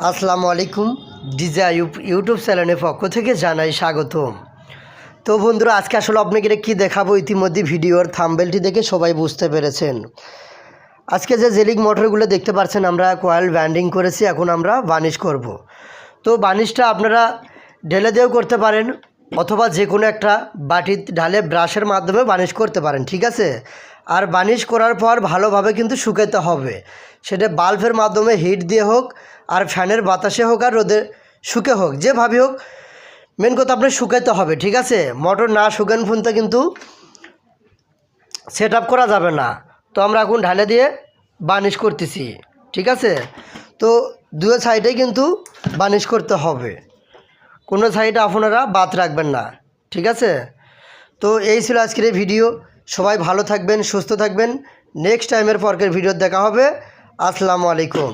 আসসালামু আলাইকুম। DJ Ayub YouTube চ্যানেলের পক্ষ থেকে জানাই স্বাগতম। তো বন্ধুরা, আজকে আসলে আপনাকে কি দেখাবো, ইতিমধ্যে ভিডিওর থাম্বনেলটি দেখে সবাই বুঝতে পেরেছেন। আজকে যে জেলিং মোটরগুলো দেখতে পাচ্ছেন, আমরা কয়েল ব্যান্ডিং করেছি, এখন আমরা বার্নিশ করব। তো বার্নিশটা আপনারা ঢেলে দিয়েও করতে পারেন, অথবা যে কোনো একটা বাটি ঢালে ব্রাশের মাধ্যমে বার্নিশ করতে পারেন, ঠিক আছে। আর বার্নিশ করার পর ভালোভাবে কিন্তু শুকাতে হবে, সেটা বাল্বের মাধ্যমে হিট দিয়ে হোক, আর ফ্যানের বাতাসে হোক, আর রোদে শুকে হোক, যেভাবে হোক, মেন কথা আপনার শুকাইতে হবে, ঠিক আছে। মোটর না শুকান পর্যন্ত কিন্তু সেট আপ করা যাবে না। তো আমরা এখন ঢালে দিয়ে বার্নিশ করতেছি, ঠিক আছে। তো দুই সাইডে কিন্তু বার্নিশ করতে হবে, কোনো সাইডে আপনারা বাদ রাখবেন না, ঠিক আছে। তো এই ছিল আজকের এই ভিডিও। সবাই ভালো থাকবেন, সুস্থ থাকবেন। নেক্সট টাইমের পরের ভিডিও দেখা হবে। আসসালামু আলাইকুম।